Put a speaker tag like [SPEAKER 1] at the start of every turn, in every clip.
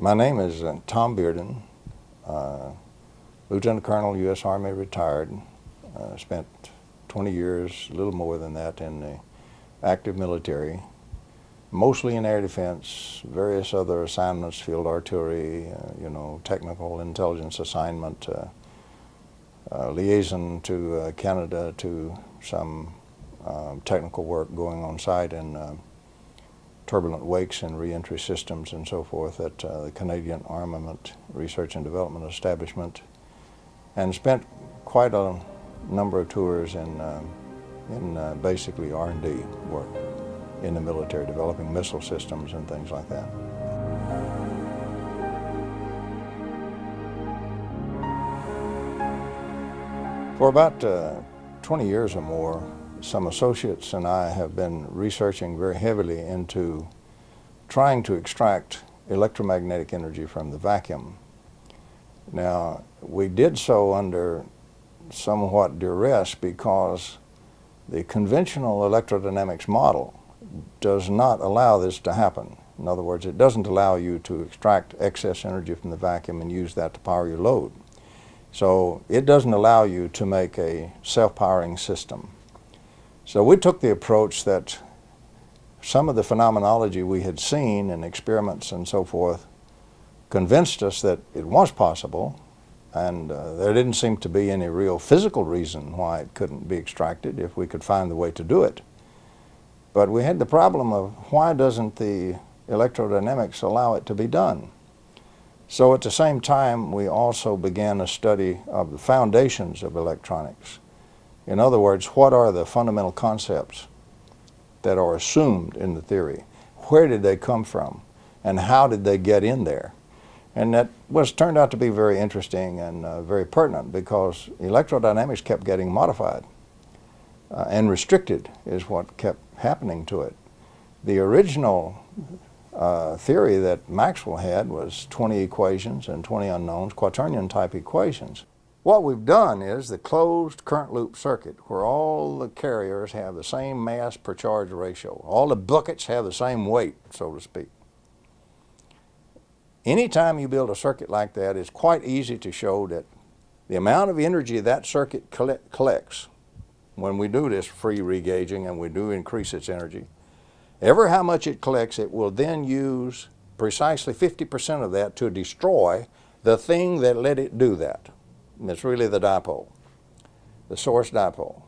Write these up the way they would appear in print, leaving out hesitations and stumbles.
[SPEAKER 1] My name is Tom Bearden, Lieutenant Colonel, U.S. Army, retired. Spent 20 years, a little more than that, in the active military, mostly in air defense, various other assignments, field artillery, technical intelligence assignment, liaison to Canada, to some technical work going on site in turbulent wakes and reentry systems and so forth at the Canadian Armament Research and Development Establishment, and spent quite a number of tours in basically R&D work in the military, developing missile systems and things like that. For about 20 years or more, some associates and I have been researching very heavily into trying to extract electromagnetic energy from the vacuum. Now, we did so under somewhat duress because the conventional electrodynamics model does not allow this to happen. In other words, it doesn't allow you to extract excess energy from the vacuum and use that to power your load. So it doesn't allow you to make a self-powering system. So we took the approach that some of the phenomenology we had seen in experiments and so forth convinced us that it was possible, and there didn't seem to be any real physical reason why it couldn't be extracted if we could find the way to do it. But we had the problem of why doesn't the electrodynamics allow it to be done? So at the same time, we also began a study of the foundations of electronics. In other words, what are the fundamental concepts that are assumed in the theory? Where did they come from? And how did they get in there? And that turned out to be very interesting and very pertinent, because electrodynamics kept getting modified and restricted is what kept happening to it. The original theory that Maxwell had was 20 equations and 20 unknowns, quaternion type equations. What we've done is the closed current loop circuit, where all the carriers have the same mass per charge ratio. All the buckets have the same weight, so to speak. Anytime you build a circuit like that, it's quite easy to show that the amount of energy that circuit collects, when we do this free regauging and we do increase its energy, ever how much it collects, it will then use precisely 50% of that to destroy the thing that let it do that. And it's really the dipole, the source dipole.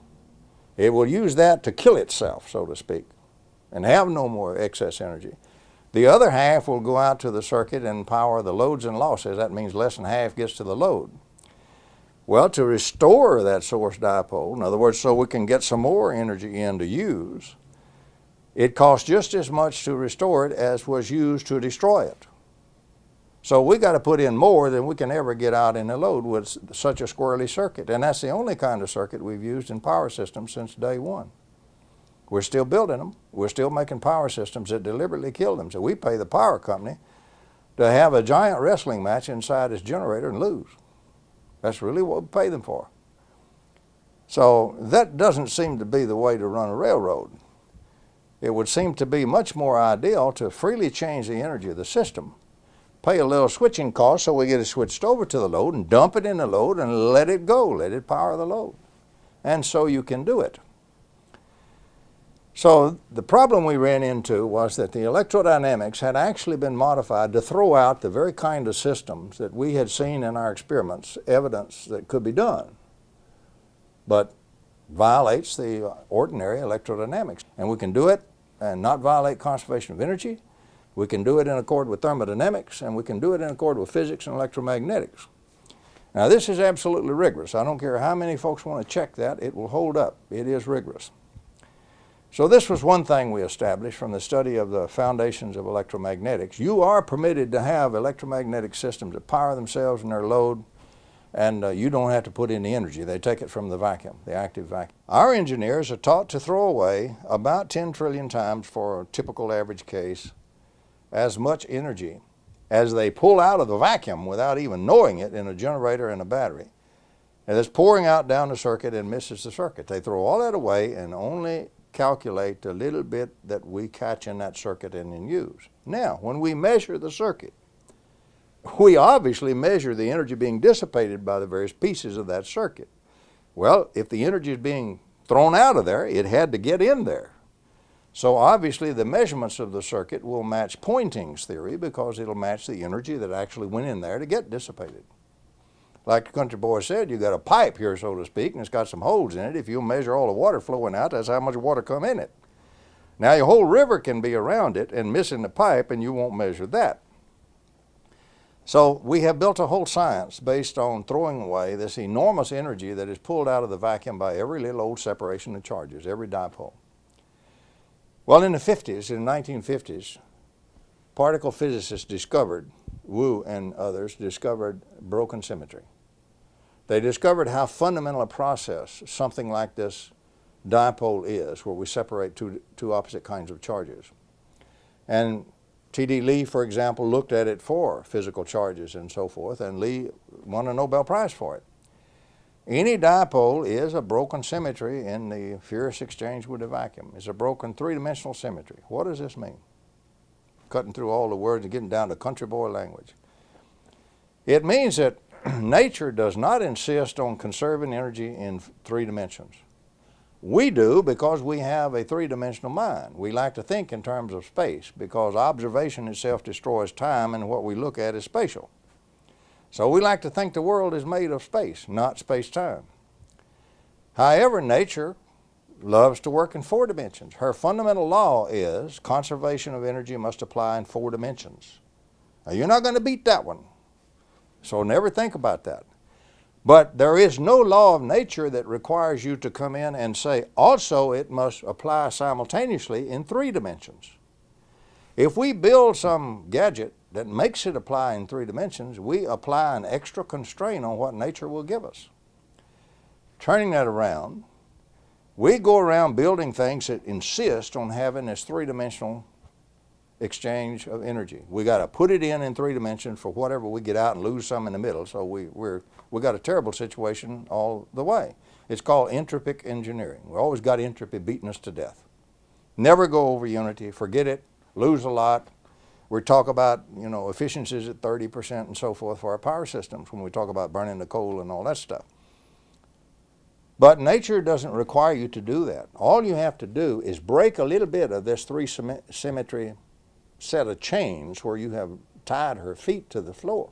[SPEAKER 1] It will use that to kill itself, so to speak, and have no more excess energy. The other half will go out to the circuit and power the loads and losses. That means less than half gets to the load. Well, to restore that source dipole, in other words, so we can get some more energy in to use, it costs just as much to restore it as was used to destroy it. So we got to put in more than we can ever get out in a load with such a squirrely circuit. And that's the only kind of circuit we've used in power systems since day one. We're still building them. We're still making power systems that deliberately kill them. So we pay the power company to have a giant wrestling match inside its generator and lose. That's really what we pay them for. So that doesn't seem to be the way to run a railroad. It would seem to be much more ideal to freely change the energy of the system, pay a little switching cost so we get it switched over to the load and dump it in the load and let it go, let it power the load. And so you can do it. So the problem we ran into was that the electrodynamics had actually been modified to throw out the very kind of systems that we had seen in our experiments, evidence that could be done, but violates the ordinary electrodynamics. And we can do it and not violate conservation of energy. We can do it in accord with thermodynamics, and we can do it in accord with physics and electromagnetics. Now, this is absolutely rigorous. I don't care how many folks want to check that, it will hold up. It is rigorous. So this was one thing we established from the study of the foundations of electromagnetics. You are permitted to have electromagnetic systems that power themselves and their load, and you don't have to put in the energy. They take it from the vacuum, the active vacuum. Our engineers are taught to throw away about 10 trillion times, for a typical average case, as much energy as they pull out of the vacuum without even knowing it in a generator and a battery. And it's pouring out down the circuit and misses the circuit. They throw all that away and only calculate the little bit that we catch in that circuit and then use. Now, when we measure the circuit, we obviously measure the energy being dissipated by the various pieces of that circuit. Well, if the energy is being thrown out of there, it had to get in there. So obviously the measurements of the circuit will match Poynting's theory because it'll match the energy that actually went in there to get dissipated. Like the country boy said, you got a pipe here, so to speak, and it's got some holes in it. If you measure all the water flowing out, that's how much water come in it. Now your whole river can be around it and missing the pipe, and you won't measure that. So we have built a whole science based on throwing away this enormous energy that is pulled out of the vacuum by every little old separation of charges, every dipole. Well, in the 50s, in the 1950s, particle physicists discovered, Wu and others discovered broken symmetry. They discovered how fundamental a process something like this dipole is, where we separate two opposite kinds of charges. And T.D. Lee, for example, looked at it for physical charges and so forth, and Lee won a Nobel Prize for it. Any dipole is a broken symmetry in the furious exchange with the vacuum. It's a broken three-dimensional symmetry. What does this mean? Cutting through all the words and getting down to country boy language. It means that nature does not insist on conserving energy in three dimensions. We do because we have a three-dimensional mind. We like to think in terms of space because observation itself destroys time and what we look at is spatial. So we like to think the world is made of space, not space-time. However, nature loves to work in four dimensions. Her fundamental law is conservation of energy must apply in four dimensions. Now, you're not going to beat that one, so never think about that. But there is no law of nature that requires you to come in and say, also it must apply simultaneously in three dimensions. If we build some gadget that makes it apply in three dimensions, we apply an extra constraint on what nature will give us. Turning that around, we go around building things that insist on having this three-dimensional exchange of energy. We got to put it in three dimensions for whatever we get out and lose some in the middle. So we got a terrible situation all the way. It's called entropic engineering. We always got entropy beating us to death. Never go over unity. Forget it. Lose a lot. We talk about, efficiencies at 30% and so forth for our power systems when we talk about burning the coal and all that stuff. But nature doesn't require you to do that. All you have to do is break a little bit of this three symmetry set of chains where you have tied her feet to the floor.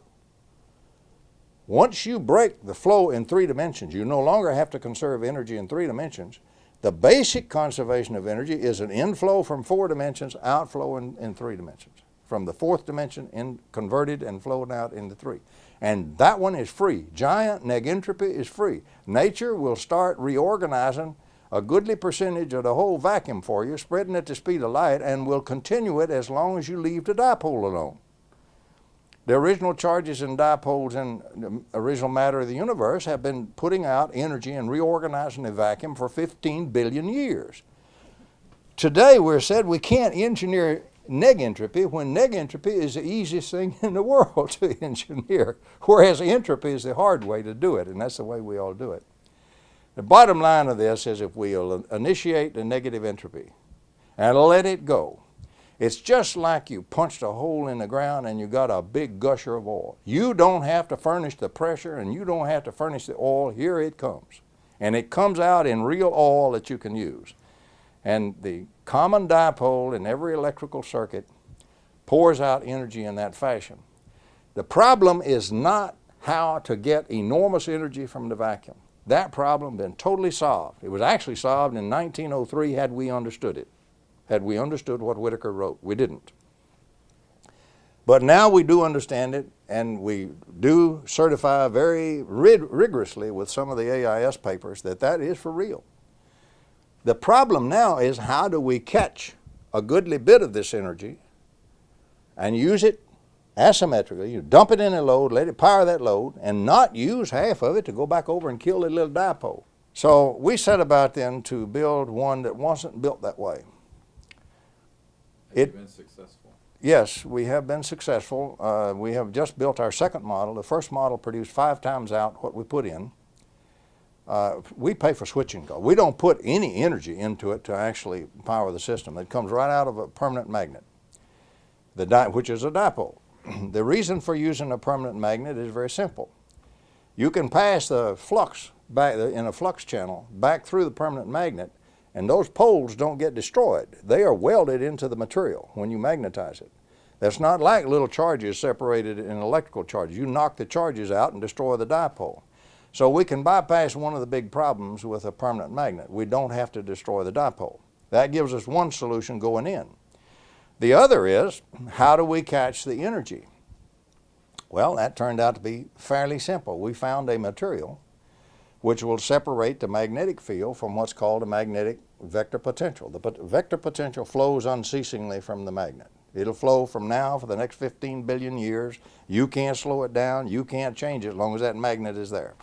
[SPEAKER 1] Once you break the flow in three dimensions, you no longer have to conserve energy in three dimensions. The basic conservation of energy is an inflow from four dimensions, outflow in three dimensions. From the fourth dimension converted and flowed out into three. And that one is free. Giant negentropy is free. Nature will start reorganizing a goodly percentage of the whole vacuum for you, spreading at the speed of light, and will continue it as long as you leave the dipole alone. The original charges and dipoles in the original matter of the universe have been putting out energy and reorganizing the vacuum for 15 billion years. Today we're said we can't engineer negentropy when negentropy is the easiest thing in the world to engineer, whereas entropy is the hard way to do it, and that's the way we all do it. The bottom line of this is if we'll initiate the negative entropy and let it go, it's just like you punched a hole in the ground and you got a big gusher of oil. You don't have to furnish the pressure and you don't have to furnish the oil. Here it comes. And it comes out in real oil that you can use. And the common dipole in every electrical circuit pours out energy in that fashion. The problem is not how to get enormous energy from the vacuum. That problem has been totally solved. It was actually solved in 1903 had we understood it. Had we understood what Whittaker wrote. We didn't. But now we do understand it, and we do certify very rigorously with some of the AIS papers that that is for real. The problem now is how do we catch a goodly bit of this energy and use it asymmetrically. You dump it in a load, let it power that load, and not use half of it to go back over and kill the little dipole. So we set about then to build one that wasn't built that way.
[SPEAKER 2] Have you been successful?
[SPEAKER 1] Yes, we have been successful. We have just built our second model. The first model produced 5 times out what we put in. We pay for switching costs. We don't put any energy into it to actually power the system. It comes right out of a permanent magnet, which is a dipole. the reason for using a permanent magnet is very simple. You can pass the flux back in a flux channel back through the permanent magnet, and those poles don't get destroyed. They are welded into the material when you magnetize it. That's not like little charges separated in electrical charges. You knock the charges out and destroy the dipole. So we can bypass one of the big problems with a permanent magnet. We don't have to destroy the dipole. That gives us one solution going in. The other is, how do we catch the energy? Well, that turned out to be fairly simple. We found a material which will separate the magnetic field from what's called a magnetic vector potential. The vector potential flows unceasingly from the magnet. It'll flow from now for the next 15 billion years. You can't slow it down. You can't change it as long as that magnet is there.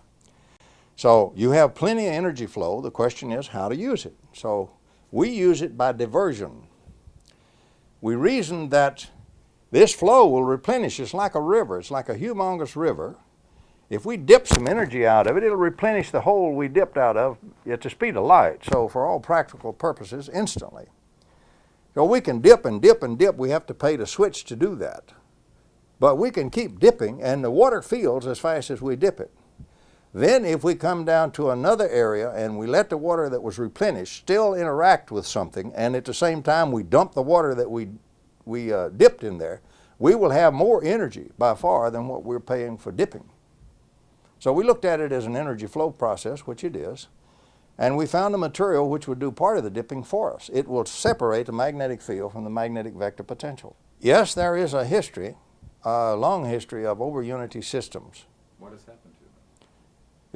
[SPEAKER 1] So you have plenty of energy flow. The question is how to use it. So we use it by diversion. We reason that this flow will replenish. It's like a river. It's like a humongous river. If we dip some energy out of it, it'll replenish the hole we dipped out of at the speed of light. So for all practical purposes, instantly. So we can dip and dip and dip. We have to pay to switch to do that. But we can keep dipping, and the water fills as fast as we dip it. Then if we come down to another area and we let the water that was replenished still interact with something, and at the same time we dump the water that we dipped in there, we will have more energy by far than what we're paying for dipping. So we looked at it as an energy flow process, which it is, and we found a material which would do part of the dipping for us. It will separate the magnetic field from the magnetic vector potential. Yes, there is a history, a long history of over-unity systems.
[SPEAKER 2] What has happened to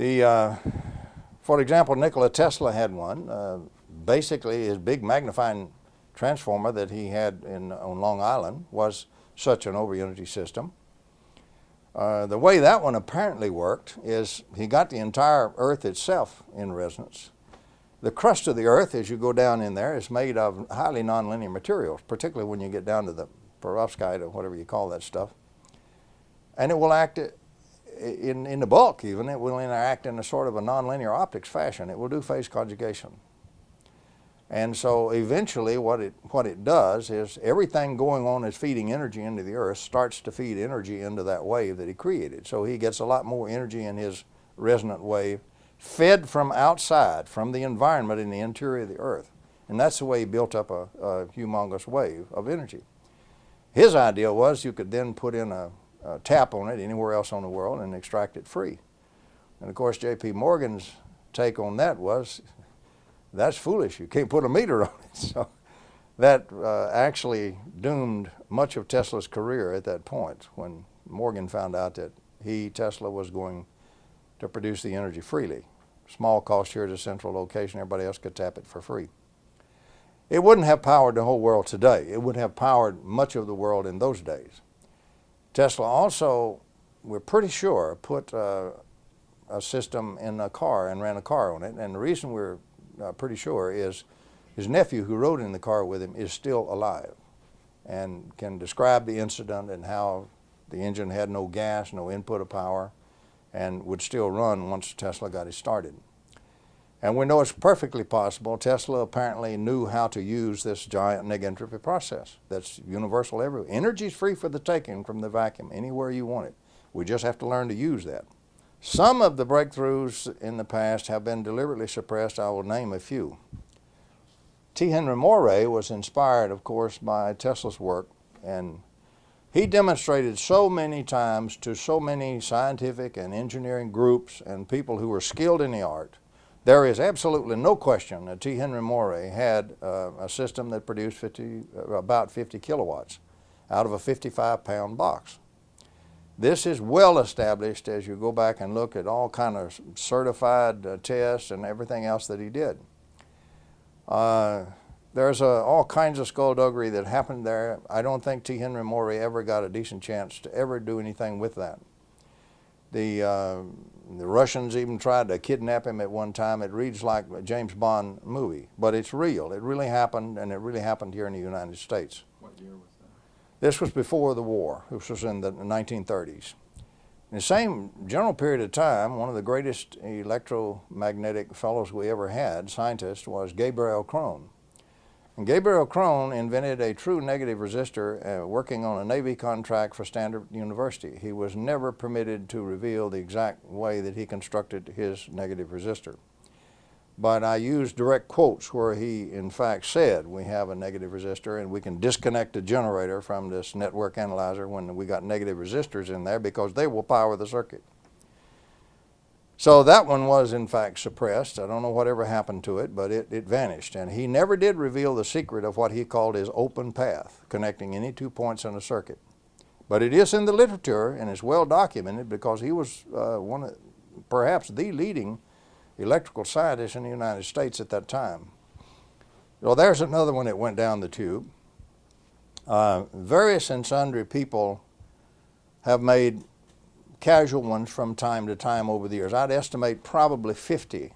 [SPEAKER 2] them?
[SPEAKER 1] For example, Nikola Tesla had one. Basically, his big magnifying transformer that he had on Long Island was such an over-unity system. The way that one apparently worked is he got the entire Earth itself in resonance. The crust of the Earth, as you go down in there, is made of highly nonlinear materials, particularly when you get down to the perovskite or whatever you call that stuff. And it will act in the bulk even, it will interact in a sort of a nonlinear optics fashion. It will do phase conjugation. And so eventually what it does is everything going on is feeding energy into the Earth starts to feed energy into that wave that he created. So he gets a lot more energy in his resonant wave fed from outside, from the environment in the interior of the Earth. And that's the way he built up a humongous wave of energy. His idea was you could then put in a tap on it anywhere else on the world and extract it free. And of course J.P. Morgan's take on that was, that's foolish, you can't put a meter on it. So that actually doomed much of Tesla's career at that point when Morgan found out that Tesla was going to produce the energy freely. Small cost here at a central location, everybody else could tap it for free. It wouldn't have powered the whole world today. It would have powered much of the world in those days. Tesla also, we're pretty sure, put a system in a car and ran a car on it. And the reason we're pretty sure is his nephew who rode in the car with him is still alive and can describe the incident and how the engine had no gas, no input of power, and would still run once Tesla got it started. And we know it's perfectly possible. Tesla apparently knew how to use this giant negentropy process that's universal everywhere. Energy is free for the taking from the vacuum, anywhere you want it. We just have to learn to use that. Some of the breakthroughs in the past have been deliberately suppressed. I will name a few. T. Henry Moray was inspired, of course, by Tesla's work, and he demonstrated so many times to so many scientific and engineering groups and people who were skilled in the art. There is absolutely no question that T. Henry Moray had a system that produced about 50 kilowatts out of a 55-pound box. This is well established as you go back and look at all kind of certified tests and everything else that he did. There's all kinds of skullduggery that happened there. I don't think T. Henry Moray ever got a decent chance to ever do anything with that. The Russians even tried to kidnap him at one time. It reads like a James Bond movie, but it's real. It really happened, and it really happened here in the United States.
[SPEAKER 2] What year was that?
[SPEAKER 1] This was before the war. This was in the 1930s. In the same general period of time, one of the greatest electromagnetic fellows we ever had, scientist, was Gabriel Krohn. And Gabriel Krohn invented a true negative resistor working on a Navy contract for Stanford University. He was never permitted to reveal the exact way that he constructed his negative resistor. But I used direct quotes where he in fact said we have a negative resistor and we can disconnect the generator from this network analyzer when we got negative resistors in there because they will power the circuit. So that one was in fact suppressed. I don't know whatever happened to it, but it vanished. And he never did reveal the secret of what he called his open path, connecting any 2 points in a circuit. But it is in the literature and it's well documented because he was perhaps the leading electrical scientist in the United States at that time. Well, there's another one that went down the tube. Various and sundry people have made casual ones from time to time over the years. I'd estimate probably 50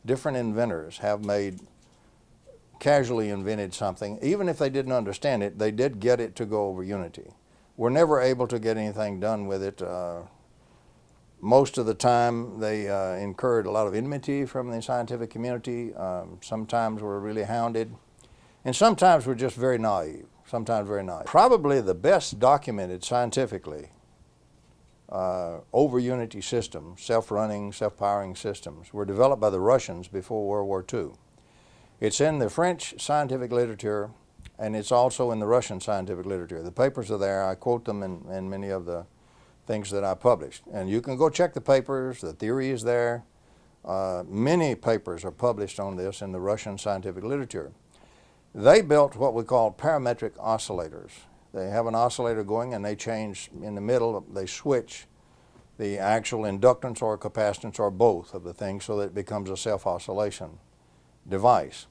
[SPEAKER 1] different inventors have casually invented something. Even if they didn't understand it, they did get it to go over unity. We're never able to get anything done with it. Most of the time they incurred a lot of enmity from the scientific community. Sometimes we're really hounded. And sometimes we're just very naive. Sometimes very naive. Probably the best documented scientifically over unity systems, self-running, self-powering systems, were developed by the Russians before World War II. It's in the French scientific literature and it's also in the Russian scientific literature. The papers are there. I quote them in many of the things that I published. And you can go check the papers. The theory is there. Many papers are published on this in the Russian scientific literature. They built what we call parametric oscillators. They have an oscillator going and they change in the middle, they switch the actual inductance or capacitance or both of the things so that it becomes a self-oscillation device.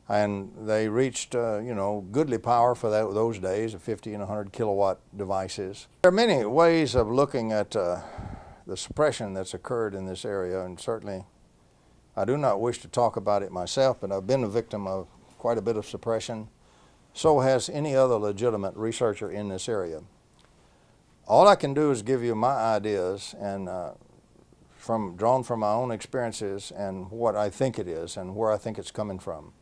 [SPEAKER 1] And they reached, goodly power for those days of 50 and 100 kilowatt devices. There are many ways of looking at the suppression that's occurred in this area, and certainly I do not wish to talk about it myself, but I've been a victim of quite a bit of suppression. So has any other legitimate researcher in this area. All I can do is give you my ideas and drawn from my own experiences and what I think it is and where I think it's coming from.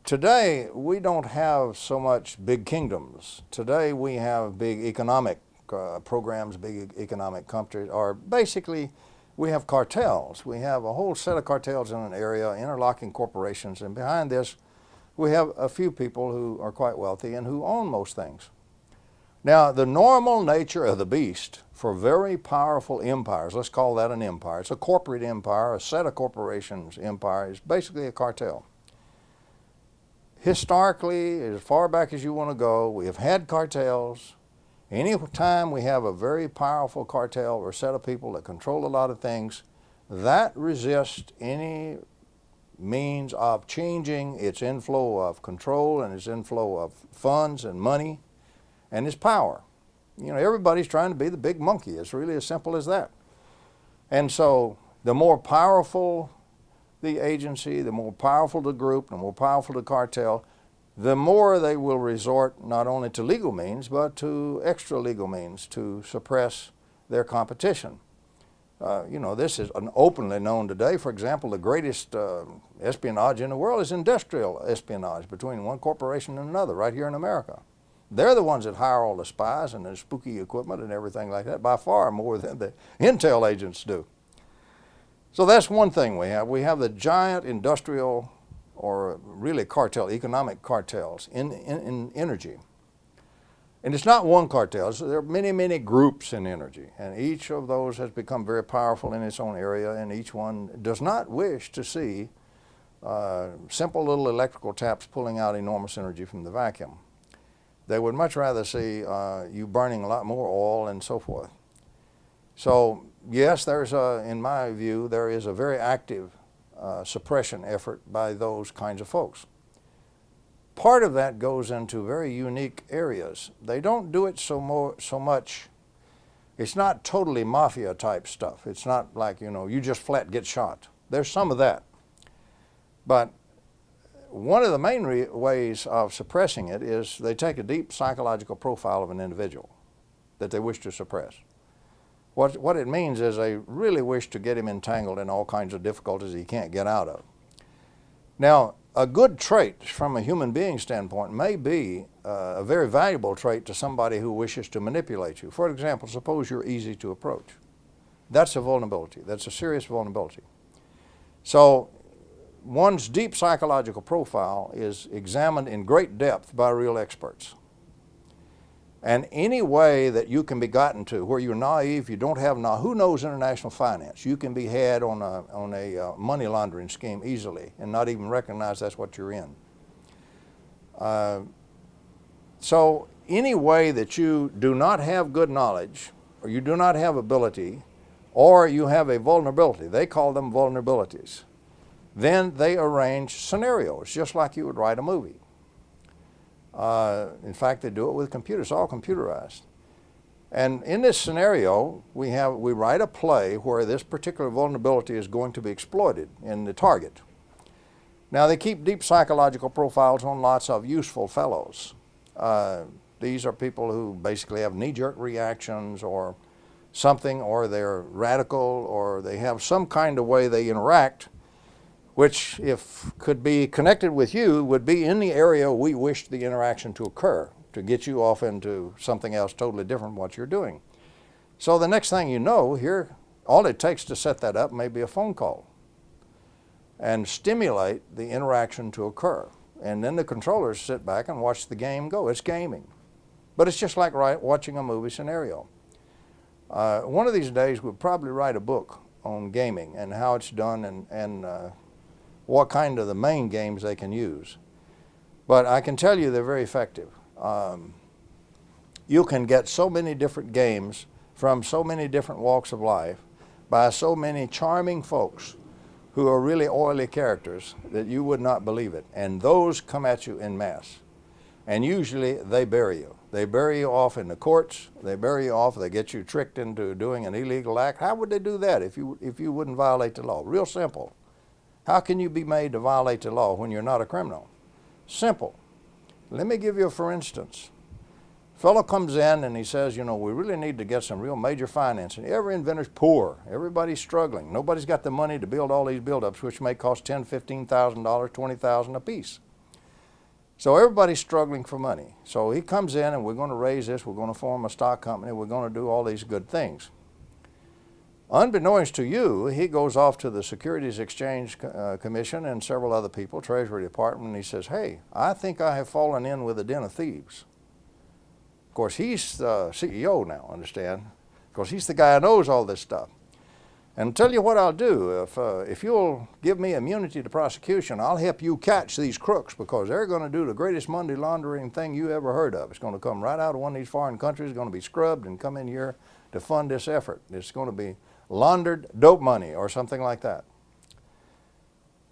[SPEAKER 1] Today, we don't have so much big kingdoms. Today, we have big economic programs, big economic countries, or basically, we have cartels. We have a whole set of cartels in an area, interlocking corporations, and behind this, we have a few people who are quite wealthy and who own most things. Now, the normal nature of the beast for very powerful empires, let's call that an empire. It's a corporate empire, a set of corporations empire, is basically a cartel. Historically, as far back as you want to go, we have had cartels. Any time we have a very powerful cartel or set of people that control a lot of things, that resists any means of changing its inflow of control and its inflow of funds and money and its power. Everybody's trying to be the big monkey. It's really as simple as that. And so the more powerful the agency, the more powerful the group, the more powerful the cartel, the more they will resort not only to legal means but to extra legal means to suppress their competition. This is openly known today. For example, the greatest espionage in the world is industrial espionage between one corporation and another right here in America. They're the ones that hire all the spies and the spooky equipment and everything like that, by far more than the intel agents do. So that's one thing we have. We have the giant industrial or really economic cartels in energy. And it's not one cartel. So there are many, many groups in energy. And each of those has become very powerful in its own area, and each one does not wish to see simple little electrical taps pulling out enormous energy from the vacuum. They would much rather see you burning a lot more oil and so forth. So yes, in my view, there is a very active suppression effort by those kinds of folks. Part of that goes into very unique areas. They don't do it so much. It's not totally mafia type stuff. It's not like, you just flat get shot. There's some of that. But one of the main ways of suppressing it is they take a deep psychological profile of an individual that they wish to suppress. What it means is they really wish to get him entangled in all kinds of difficulties he can't get out of. Now, a good trait from a human being standpoint may be a very valuable trait to somebody who wishes to manipulate you. For example, suppose you're easy to approach. That's a vulnerability. That's a serious vulnerability. So one's deep psychological profile is examined in great depth by real experts. And any way that you can be gotten to where you're naive, you don't have who knows international finance? You can be had on a money laundering scheme easily and not even recognize that's what you're in. So any way that you do not have good knowledge, or you do not have ability, or you have a vulnerability, they call them vulnerabilities, then they arrange scenarios just like you would write a movie. In fact, they do it with computers, all computerized. And in this scenario, we write a play where this particular vulnerability is going to be exploited in the target. Now, they keep deep psychological profiles on lots of useful fellows. These are people who basically have knee-jerk reactions or something, or they're radical, or they have some kind of way they interact, which, if could be connected with you, would be in the area we wish the interaction to occur, to get you off into something else totally different from what you're doing. So the next thing you know, here, all it takes to set that up may be a phone call and stimulate the interaction to occur. And then the controllers sit back and watch the game go. It's gaming. But it's just like watching a movie scenario. One of these days, we'll probably write a book on gaming and how it's done and what kind of the main games they can use. But I can tell you they're very effective. You can get so many different games from so many different walks of life by so many charming folks who are really oily characters that you would not believe it. And those come at you en masse. And usually they bury you. They bury you off in the courts. They bury you off. They get you tricked into doing an illegal act. How would they do that if you wouldn't violate the law? Real simple. How can you be made to violate the law when you're not a criminal? Simple. Let me give you a for instance. A fellow comes in and he says, you know, we really need to get some real major financing. Every inventor's poor. Everybody's struggling. Nobody's got the money to build all these build-ups, which may cost $10,000, $15,000, $20,000 a piece. So everybody's struggling for money. So he comes in and we're going to raise this. We're going to form a stock company. We're going to do all these good things. Unbeknownst to you, he goes off to the Securities Exchange Commission and several other people, Treasury Department, and he says, hey, I think I have fallen in with a den of thieves. Of course, he's the CEO now, understand? Of course, he's the guy who knows all this stuff. And I'll tell you what I'll do. If you'll give me immunity to prosecution, I'll help you catch these crooks because they're going to do the greatest money laundering thing you ever heard of. It's going to come right out of one of these foreign countries. It's going to be scrubbed and come in here to fund this effort. It's going to be laundered dope money or something like that.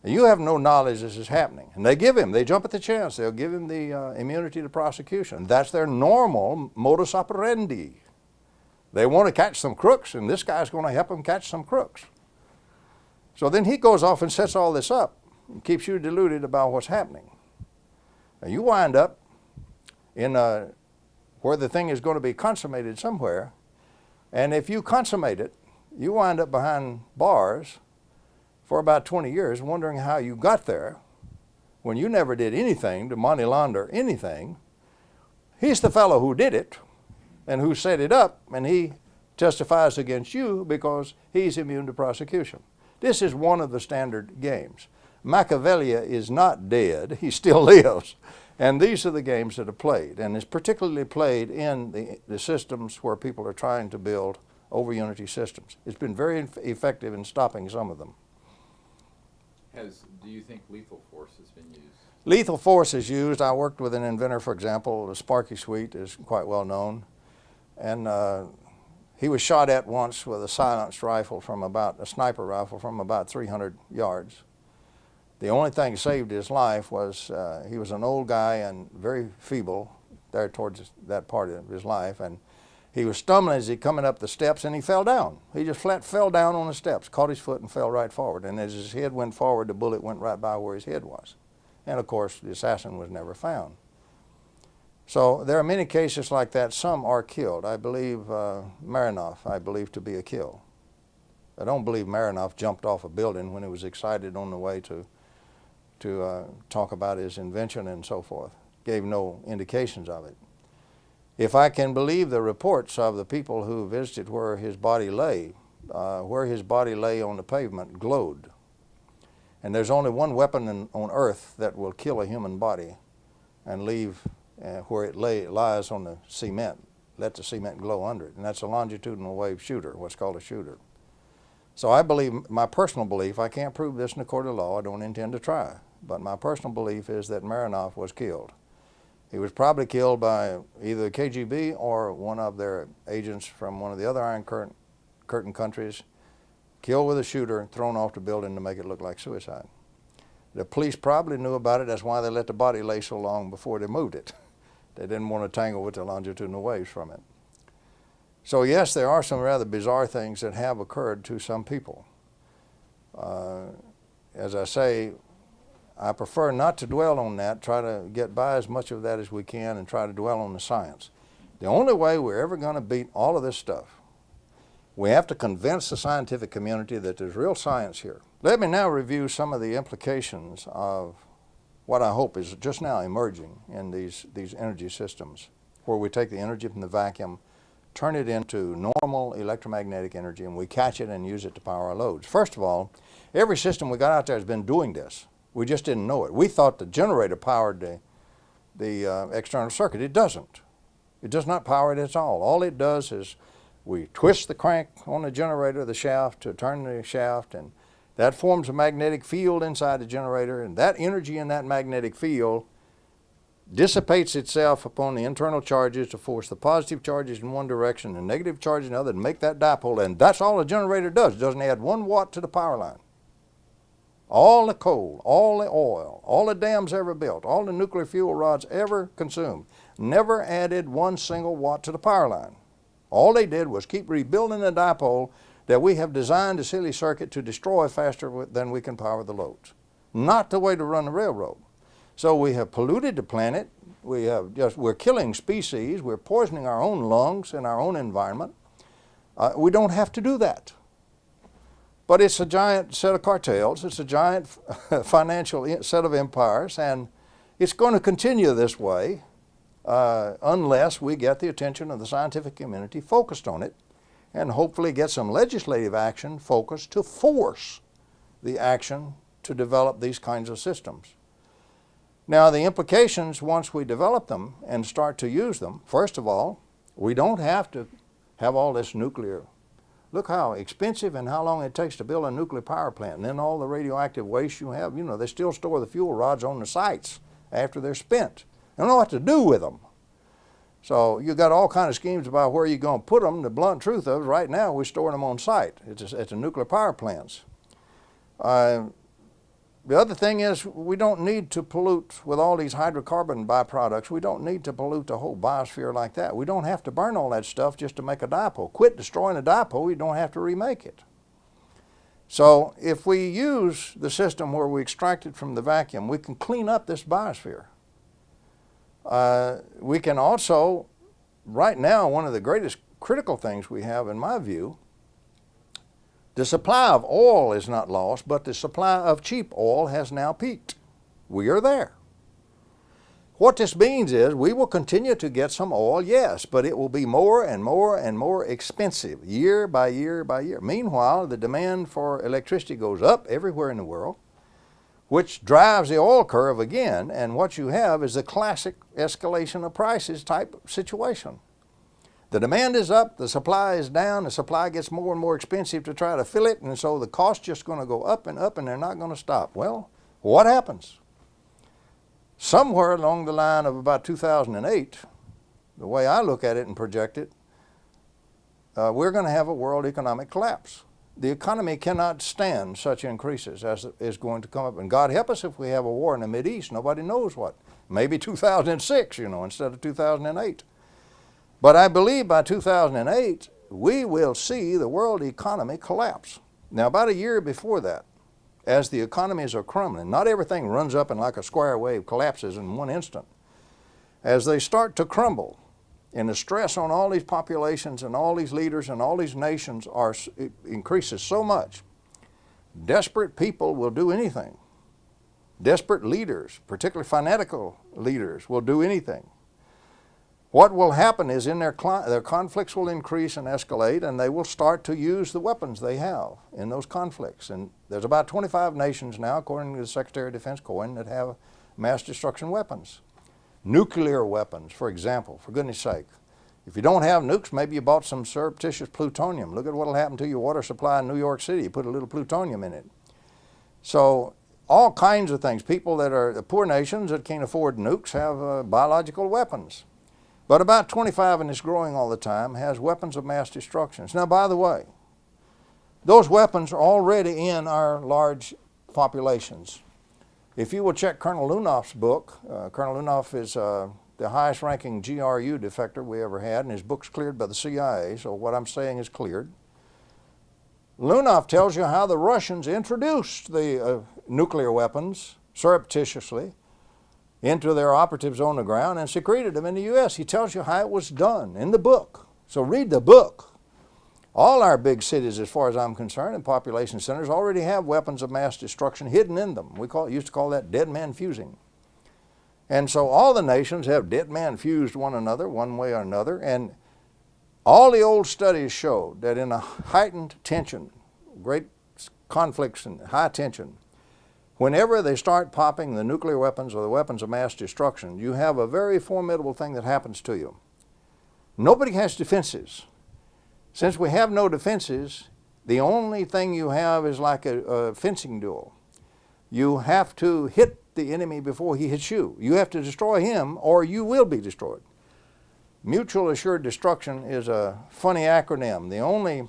[SPEAKER 1] You have no knowledge this is happening. And they jump at the chance. They'll give him the immunity to prosecution. That's their normal modus operandi. They want to catch some crooks, and this guy's going to help them catch some crooks. So then he goes off and sets all this up and keeps you deluded about what's happening. Now you wind up in where the thing is going to be consummated somewhere, and if you consummate it, you wind up behind bars for about 20 years wondering how you got there when you never did anything to money launder anything. He's the fellow who did it and who set it up, and he testifies against you because he's immune to prosecution. This is one of the standard games. Machiavelli is not dead, he still lives. And these are the games that are played, and it's particularly played in the systems where people are trying to build over unity systems. It's been very effective in stopping some of them.
[SPEAKER 2] Do you think lethal force has been used?
[SPEAKER 1] Lethal force is used. I worked with an inventor, for example, the Sparky Sweet is quite well known. And he was shot at once with a silenced rifle a sniper rifle from about 300 yards. The only thing that saved his life was he was an old guy and very feeble there towards that part of his life. And he was stumbling as he coming up the steps and he fell down. He just flat fell down on the steps, caught his foot and fell right forward. And as his head went forward, the bullet went right by where his head was. And of course, the assassin was never found. So there are many cases like that. Some are killed. I believe Marinoff, I believe to be a kill. I don't believe Marinoff jumped off a building when he was excited on the way to to talk about his invention and so forth. Gave no indications of it. If I can believe the reports of the people who visited where his body lay on the pavement glowed. And there's only one weapon on earth that will kill a human body and leave where it lies on the cement, let the cement glow under it, and that's a longitudinal wave shooter, what's called a shooter. So I believe, my personal belief, I can't prove this in a court of law, I don't intend to try, but my personal belief is that Marinov was killed. He was probably killed by either the KGB or one of their agents from one of the other Iron Curtain countries, killed with a shooter, thrown off the building to make it look like suicide. The police probably knew about it, that's why they let the body lay so long before they moved it. They didn't want to tangle with the longitudinal waves from it. So yes, there are some rather bizarre things that have occurred to some people. As I say, I prefer not to dwell on that, try to get by as much of that as we can and try to dwell on the science. The only way we're ever going to beat all of this stuff, we have to convince the scientific community that there's real science here. Let me now review some of the implications of what I hope is just now emerging in these energy systems, where we take the energy from the vacuum, turn it into normal electromagnetic energy, and we catch it and use it to power our loads. First of all, every system we got out there has been doing this. We just didn't know it. We thought the generator powered the external circuit. It doesn't. It does not power it at all. All it does is we twist the crank on the generator, the shaft, to turn the shaft, and that forms a magnetic field inside the generator, and that energy in that magnetic field dissipates itself upon the internal charges to force the positive charges in one direction and negative charges in the other, and make that dipole, and that's all the generator does. It doesn't add 1 watt to the power line. All the coal, all the oil, all the dams ever built, all the nuclear fuel rods ever consumed, never added 1 single watt to the power line. All they did was keep rebuilding the dipole that we have designed a silly circuit to destroy faster than we can power the loads. Not the way to run the railroad. So we have polluted the planet, we're killing species, we're poisoning our own lungs and our own environment. We don't have to do that. But it's a giant set of cartels, it's a giant financial set of empires, and it's going to continue this way unless we get the attention of the scientific community focused on it, and hopefully get some legislative action focused to force the action to develop these kinds of systems. Now the implications once we develop them and start to use them, first of all, we don't have to have all this nuclear. Look how expensive and how long it takes to build a nuclear power plant, and then all the radioactive waste you have, they still store the fuel rods on the sites after they're spent. They don't know what to do with them. So you got all kinds of schemes about where you're going to put them. The blunt truth of it, right now we're storing them on site. It's at the nuclear power plants. The other thing is we don't need to pollute with all these hydrocarbon byproducts. We don't need to pollute the whole biosphere like that. We don't have to burn all that stuff just to make a dipole. Quit destroying a dipole, you don't have to remake it. So if we use the system where we extract it from the vacuum, we can clean up this biosphere. We can also, right now, one of the greatest critical things we have, in my view, the supply of oil is not lost, but the supply of cheap oil has now peaked. We are there. What this means is we will continue to get some oil, yes, but it will be more and more and more expensive year by year by year. Meanwhile, the demand for electricity goes up everywhere in the world, which drives the oil curve again, and what you have is the classic escalation of prices type situation. The demand is up, the supply is down, the supply gets more and more expensive to try to fill it, and so the cost just going to go up, and they're not going to stop. Well, what happens? Somewhere along the line of about 2008, the way I look at it and project it, we're going to have a world economic collapse. The economy cannot stand such increases as is going to come up. And God help us if we have a war in the Mideast, nobody knows what. Maybe 2006, instead of 2008. But I believe by 2008, we will see the world economy collapse. Now, about a year before that, as the economies are crumbling, not everything runs up and like a square wave collapses in one instant. As they start to crumble, and the stress on all these populations and all these leaders and all these nations increases so much, desperate people will do anything Desperate leaders, particularly fanatical leaders, will do anything. What will happen is their conflicts will increase and escalate, and they will start to use the weapons they have in those conflicts. And there's about 25 nations now, according to the Secretary of Defense Cohen, that have mass destruction weapons. Nuclear weapons, for example, for goodness sake. If you don't have nukes, maybe you bought some surreptitious plutonium. Look at what will happen to your water supply in New York City. You put a little plutonium in it. So all kinds of things. People that are the poor nations that can't afford nukes have biological weapons. But about 25, and it's growing all the time, has weapons of mass destruction. Now, by the way, those weapons are already in our large populations. If you will check Colonel Lunoff's book, Colonel Lunoff is the highest ranking GRU defector we ever had, and his book's cleared by the CIA, so what I'm saying is cleared. Lunoff tells you how the Russians introduced the nuclear weapons surreptitiously into their operatives on the ground and secreted them in the U.S. He tells you how it was done in the book. So read the book. All our big cities, as far as I'm concerned, and population centers already have weapons of mass destruction hidden in them. We used to call that dead man fusing. And so all the nations have dead man fused one another one way or another, and all the old studies showed that in a heightened tension, great conflicts and high tension, whenever they start popping the nuclear weapons or the weapons of mass destruction, you have a very formidable thing that happens to you. Nobody has defenses. Since we have no defenses, the only thing you have is like a fencing duel. You have to hit the enemy before he hits you. You have to destroy him or you will be destroyed. Mutual assured destruction is a funny acronym. The only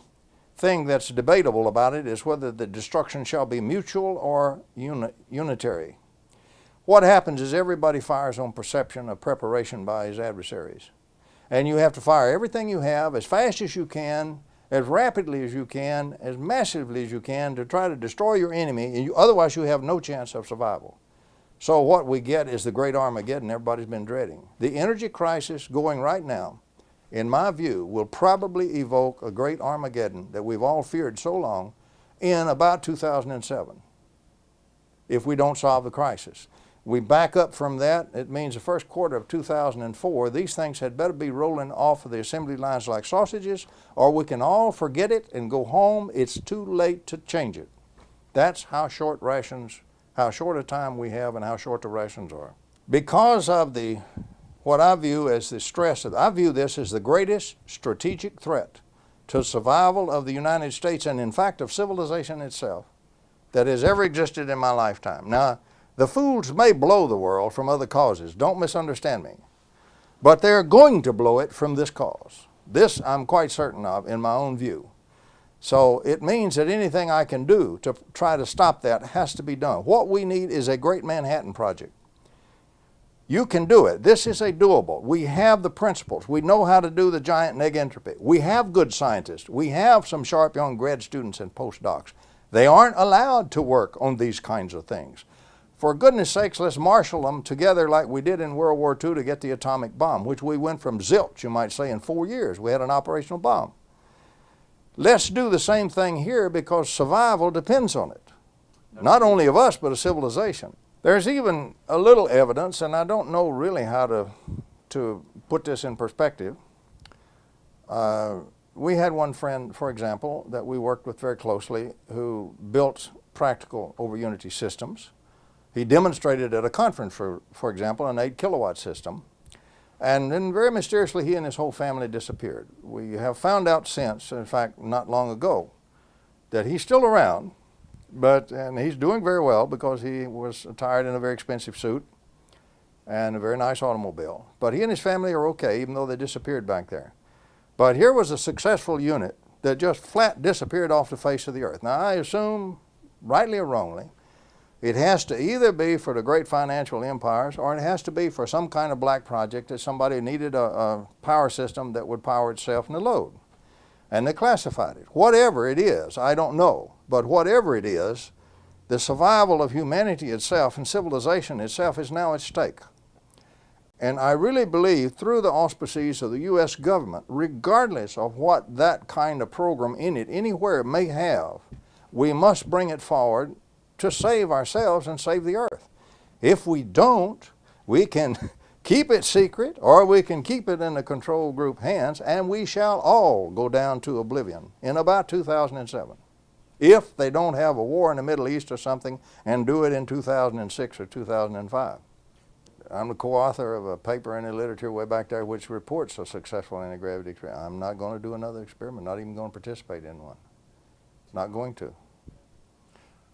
[SPEAKER 1] thing that's debatable about it is whether the destruction shall be mutual or unitary. What happens is everybody fires on perception of preparation by his adversaries. And you have to fire everything you have as fast as you can, as rapidly as you can, as massively as you can to try to destroy your enemy, and otherwise you have no chance of survival. So what we get is the great Armageddon everybody's been dreading. The energy crisis going right now, in my view, will probably evoke a great Armageddon that we've all feared so long in about 2007, if we don't solve the crisis. We back up from that, it means the first quarter of 2004, these things had better be rolling off of the assembly lines like sausages, or we can all forget it and go home. It's too late to change it. That's how short a time we have and how short the rations are. Because of what I view as the stress, I view this as the greatest strategic threat to survival of the United States and in fact of civilization itself that has ever existed in my lifetime. Now, the fools may blow the world from other causes, don't misunderstand me, but they're going to blow it from this cause. This I'm quite certain of in my own view. So it means that anything I can do to try to stop that has to be done. What we need is a great Manhattan Project. You can do it. This is a doable. We have the principles. We know how to do the giant neg entropy. We have good scientists. We have some sharp young grad students and postdocs. They aren't allowed to work on these kinds of things. For goodness sakes, let's marshal them together like we did in World War II to get the atomic bomb, which we went from zilch, you might say, in 4 years. We had an operational bomb. Let's do the same thing here because survival depends on it. Not only of us, but of civilization. There's even a little evidence, and I don't know really how to put this in perspective. We had one friend, for example, that we worked with very closely who built practical over unity systems. He demonstrated at a conference, for example, an 8 kilowatt system. And then very mysteriously, he and his whole family disappeared. We have found out since, in fact, not long ago, that he's still around, and he's doing very well because he was attired in a very expensive suit and a very nice automobile. But he and his family are okay, even though they disappeared back there. But here was a successful unit that just flat disappeared off the face of the earth. Now, I assume, rightly or wrongly, it has to either be for the great financial empires or it has to be for some kind of black project that somebody needed a power system that would power itself in the load. And they classified it. Whatever it is, I don't know, but whatever it is, the survival of humanity itself and civilization itself is now at stake. And I really believe through the auspices of the U.S. government, regardless of what that kind of program in it anywhere may have, we must bring it forward to save ourselves and save the earth. If we don't, we can keep it secret, or we can keep it in the control group hands, and we shall all go down to oblivion in about 2007. If they don't have a war in the Middle East or something and do it in 2006 or 2005. I'm the co-author of a paper in the literature way back there which reports a successful anti-gravity experiment. I'm not going to do another experiment, not even going to participate in one. Not going to.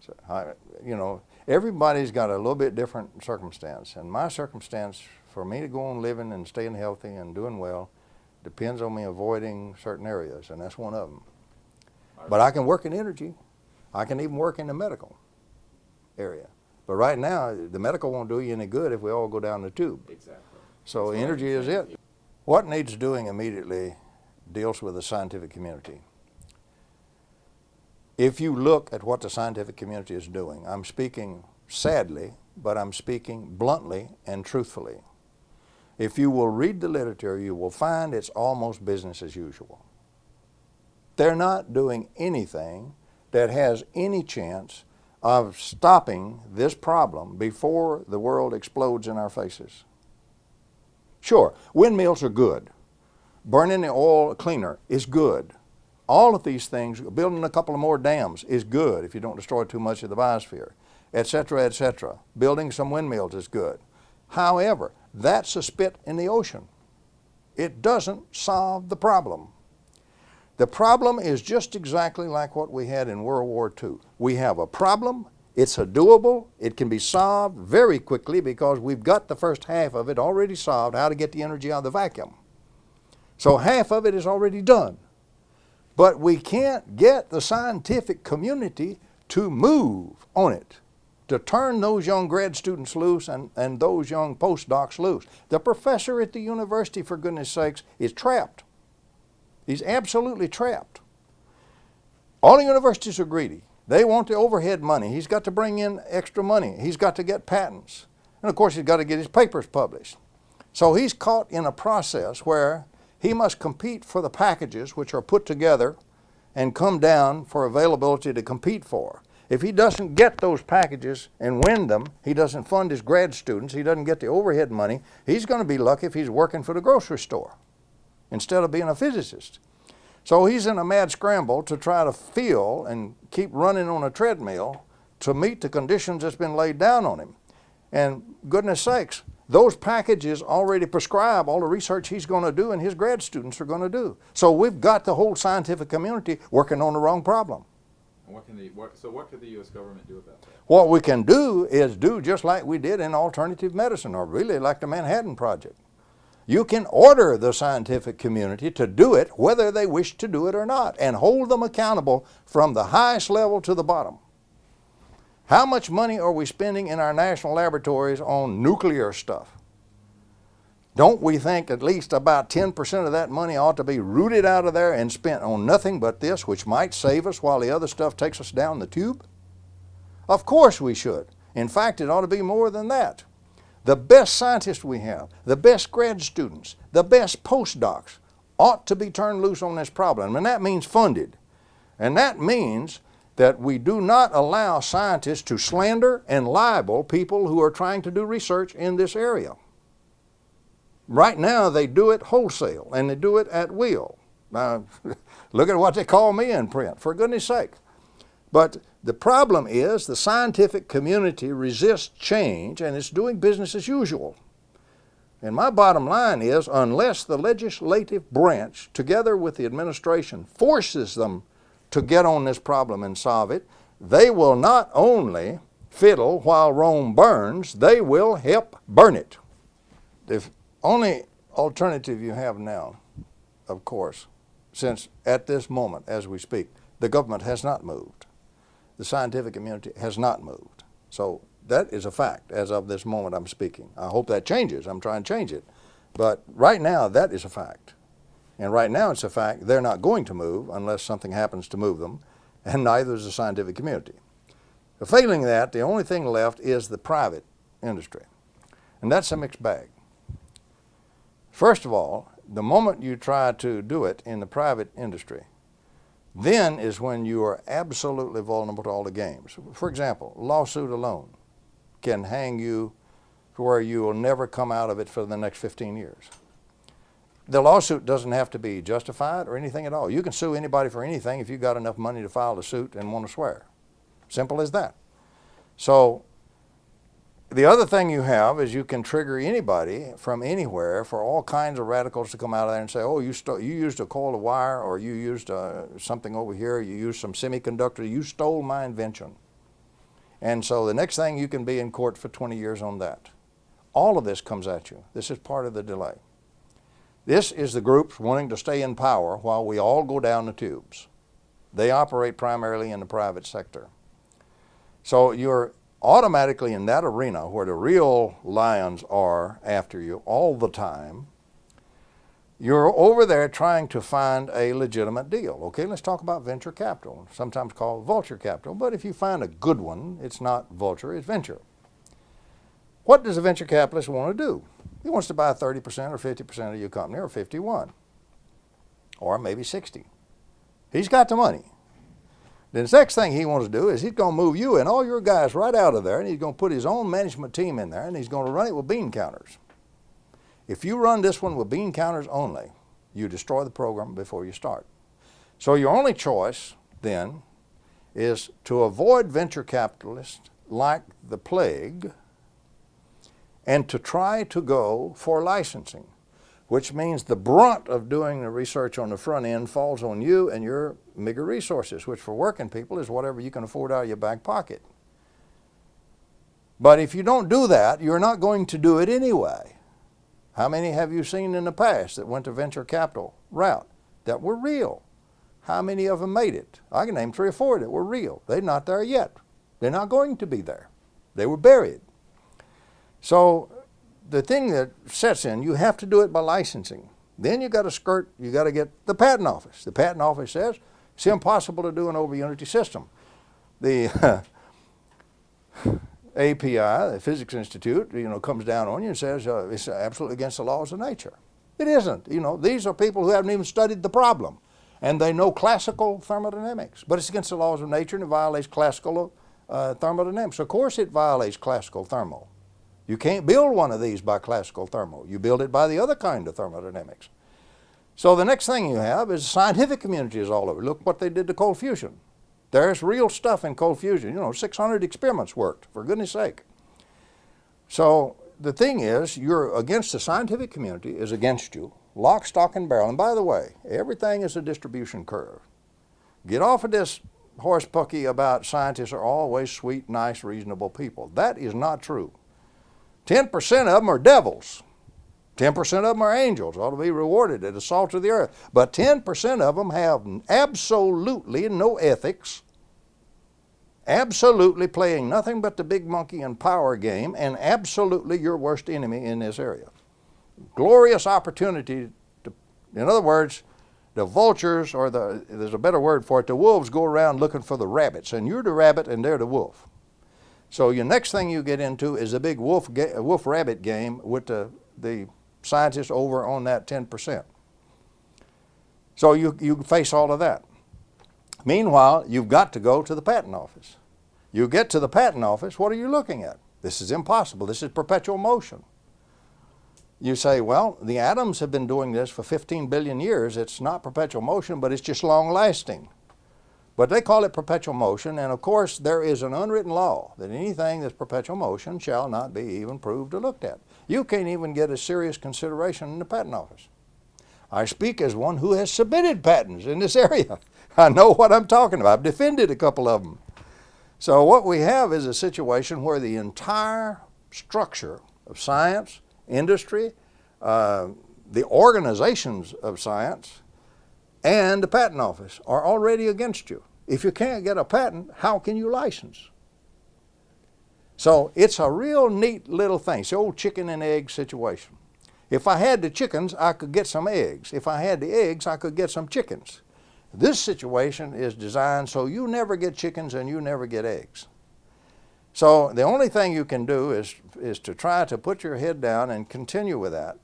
[SPEAKER 1] So, you know, everybody's got a little bit different circumstance, and my circumstance for me to go on living and staying healthy and doing well depends on me avoiding certain areas, and that's one of them. But I can work in energy. I can even work in the medical area. But right now, the medical won't do you any good if we all go down the tube.
[SPEAKER 2] Exactly.
[SPEAKER 1] So energy is it. What needs doing immediately deals with the scientific community. If you look at what the scientific community is doing, I'm speaking sadly, but I'm speaking bluntly and truthfully. If you will read the literature, you will find it's almost business as usual. They're not doing anything that has any chance of stopping this problem before the world explodes in our faces. Sure, windmills are good. Burning the oil cleaner is good. All of these things, building a couple of more dams is good if you don't destroy too much of the biosphere, etc., etc. Building some windmills is good. However, that's a spit in the ocean. It doesn't solve the problem. The problem is just exactly like what we had in World War II. We have a problem, it's a doable, it can be solved very quickly because we've got the first half of it already solved, how to get the energy out of the vacuum. So half of it is already done. But we can't get the scientific community to move on it, to turn those young grad students loose and those young postdocs loose. The professor at the university, for goodness sakes, is trapped. He's absolutely trapped. All the universities are greedy. They want the overhead money. He's got to bring in extra money. He's got to get patents. And of course, he's got to get his papers published. So he's caught in a process where he must compete for the packages which are put together and come down for availability to compete for. If he doesn't get those packages and win them, he doesn't fund his grad students, he doesn't get the overhead money, he's going to be lucky if he's working for the grocery store instead of being a physicist. So he's in a mad scramble to try to feel and keep running on a treadmill to meet the conditions that's been laid down on him. And goodness sakes, those packages already prescribe all the research he's going to do and his grad students are going to do. So we've got the whole scientific community working on the wrong problem.
[SPEAKER 2] And what could the U.S. government do about that?
[SPEAKER 1] What we can do is do just like we did in alternative medicine, or really like the Manhattan Project. You can order the scientific community to do it whether they wish to do it or not, and hold them accountable from the highest level to the bottom. How much money are we spending in our national laboratories on nuclear stuff? Don't we think at least about 10% of that money ought to be rooted out of there and spent on nothing but this, which might save us while the other stuff takes us down the tube? Of course we should. In fact, it ought to be more than that. The best scientists we have, the best grad students, the best postdocs ought to be turned loose on this problem, and that means funded. And that means that we do not allow scientists to slander and libel people who are trying to do research in this area. Right now they do it wholesale and they do it at will. Now, look at what they call me in print, for goodness sake. But the problem is the scientific community resists change and it's doing business as usual. And my bottom line is, unless the legislative branch, together with the administration, forces them to get on this problem and solve it, they will not only fiddle while Rome burns, they will help burn it. The only alternative you have now, of course, since at this moment as we speak, the government has not moved. The scientific community has not moved. So that is a fact as of this moment I'm speaking. I hope that changes. I'm trying to change it. But right now, that is a fact. And right now it's a fact they're not going to move unless something happens to move them, and neither is the scientific community. Failing that, the only thing left is the private industry. And that's a mixed bag. First of all, the moment you try to do it in the private industry, then is when you are absolutely vulnerable to all the games. For example, lawsuit alone can hang you to where you will never come out of it for the next 15 years. The lawsuit doesn't have to be justified or anything at all. You can sue anybody for anything if you've got enough money to file the suit and want to swear. Simple as that. So the other thing you have is you can trigger anybody from anywhere for all kinds of radicals to come out of there and say, oh, you used a coil of wire, or you used something over here, you used some semiconductor, you stole my invention. And so the next thing, you can be in court for 20 years on that. All of this comes at you. This is part of the delay. This is the groups wanting to stay in power while we all go down the tubes. They operate primarily in the private sector. So you're automatically in that arena where the real lions are after you all the time. You're over there trying to find a legitimate deal. Okay, let's talk about venture capital, sometimes called vulture capital. But if you find a good one, it's not vulture, it's venture. What does a venture capitalist want to do? He wants to buy 30% or 50% of your company, or 51, or maybe 60. He's got the money. The next thing he wants to do is he's going to move you and all your guys right out of there, and he's going to put his own management team in there, and he's going to run it with bean counters. If you run this one with bean counters only, you destroy the program before you start. So your only choice then is to avoid venture capitalists like the plague and to try to go for licensing, which means the brunt of doing the research on the front end falls on you and your meager resources, which for working people is whatever you can afford out of your back pocket. But if you don't do that, you're not going to do it anyway. How many have you seen in the past that went the venture capital route that were real? How many of them made it? I can name 3 or 4 that were real. They're not there yet. They're not going to be there. They were buried. So the thing that sets in, you have to do it by licensing. Then you got to get the patent office. The patent office says it's impossible to do an over unity system. The API, the Physics Institute, comes down on you and says it's absolutely against the laws of nature. It isn't. These are people who haven't even studied the problem, and they know classical thermodynamics, but it's against the laws of nature and it violates classical thermodynamics. Of course it violates classical thermo. You can't build one of these by classical thermo. You build it by the other kind of thermodynamics. So the next thing you have is the scientific community is all over. Look what they did to cold fusion. There's real stuff in cold fusion. 600 experiments worked, for goodness sake. So the thing is, you're against the scientific community is against you, lock, stock, and barrel. And by the way, everything is a distribution curve. Get off of this horse pucky about scientists are always sweet, nice, reasonable people. That is not true. 10% of them are devils. 10% of them are angels, ought to be rewarded at the salt of the earth. But 10% of them have absolutely no ethics, absolutely playing nothing but the big monkey and power game, and absolutely your worst enemy in this area. Glorious opportunity to, in other words, the vultures, or there's a better word for it, the wolves go around looking for the rabbits, and you're the rabbit and they're the wolf. So your next thing you get into is a big wolf-rabbit game with the scientists over on that 10%. So you face all of that. Meanwhile, you've got to go to the patent office. You get to the patent office, what are you looking at? This is impossible. This is perpetual motion. You say, well, the atoms have been doing this for 15 billion years. It's not perpetual motion, but it's just long-lasting. But they call it perpetual motion, and of course there is an unwritten law that anything that's perpetual motion shall not be even proved or looked at. You can't even get a serious consideration in the patent office. I speak as one who has submitted patents in this area. I know what I'm talking about. I've defended a couple of them. So what we have is a situation where the entire structure of science, industry, the organizations of science, and the patent office are already against you. If you can't get a patent, how can you license? So it's a real neat little thing. It's the old chicken and egg situation. If I had the chickens, I could get some eggs. If I had the eggs, I could get some chickens. This situation is designed so you never get chickens and you never get eggs. So the only thing you can do is to try to put your head down and continue with that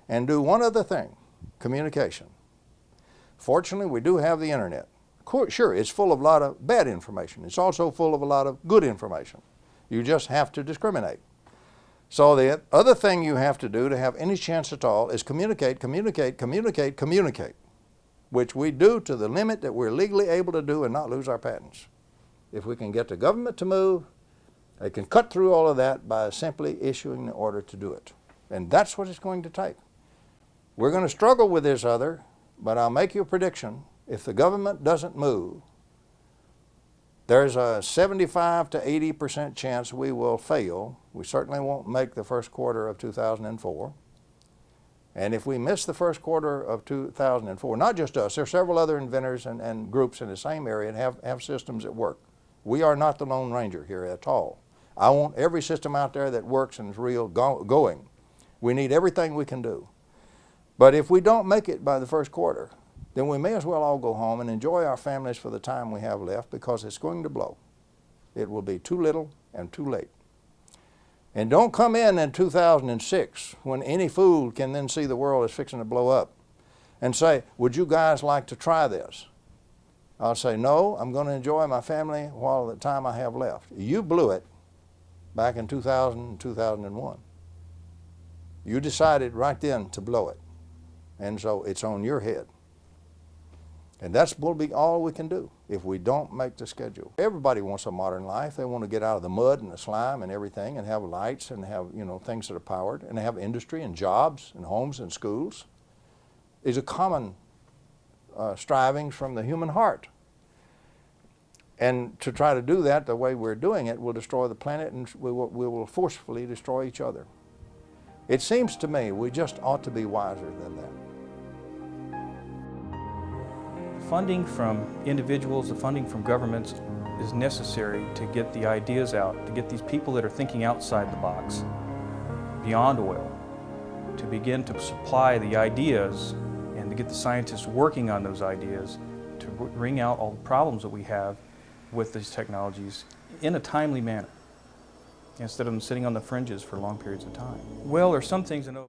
[SPEAKER 1] and do one other thing, communication. Fortunately, we do have the internet. Sure, it's full of a lot of bad information. It's also full of a lot of good information. You just have to discriminate. So the other thing you have to do to have any chance at all is communicate, communicate, communicate, communicate, which we do to the limit that we're legally able to do and not lose our patents. If we can get the government to move, they can cut through all of that by simply issuing the order to do it. And that's what it's going to take. We're going to struggle with this other, but I'll make you a prediction. If the government doesn't move, there's a 75 to 80% chance we will fail. We certainly won't make the first quarter of 2004. And if we miss the first quarter of 2004, not just us, there are several other inventors and groups in the same area and have systems that work. We are not the Lone Ranger here at all. I want every system out there that works and is real going. We need everything we can do. But if we don't make it by the first quarter, then we may as well all go home and enjoy our families for the time we have left, because it's going to blow. It will be too little and too late. And don't come in 2006 when any fool can then see the world is fixing to blow up and say, would you guys like to try this? I'll say, no, I'm going to enjoy my family while the time I have left. You blew it back in 2000 and 2001. You decided right then to blow it. And so it's on your head. And that's will be all we can do if we don't make the schedule. Everybody wants a modern life. They want to get out of the mud and the slime and everything and have lights and have, things that are powered and have industry and jobs and homes and schools. Is a common striving from the human heart. And to try to do that the way we're doing it will destroy the planet, and we will forcefully destroy each other. It seems to me we just ought to be wiser than that.
[SPEAKER 3] Funding from individuals, the funding from governments is necessary to get the ideas out, to get these people that are thinking outside the box, beyond oil, to begin to supply the ideas and to get the scientists working on those ideas to bring out all the problems that we have with these technologies in a timely manner, instead of them sitting on the fringes for long periods of time. Well, there's some things I know.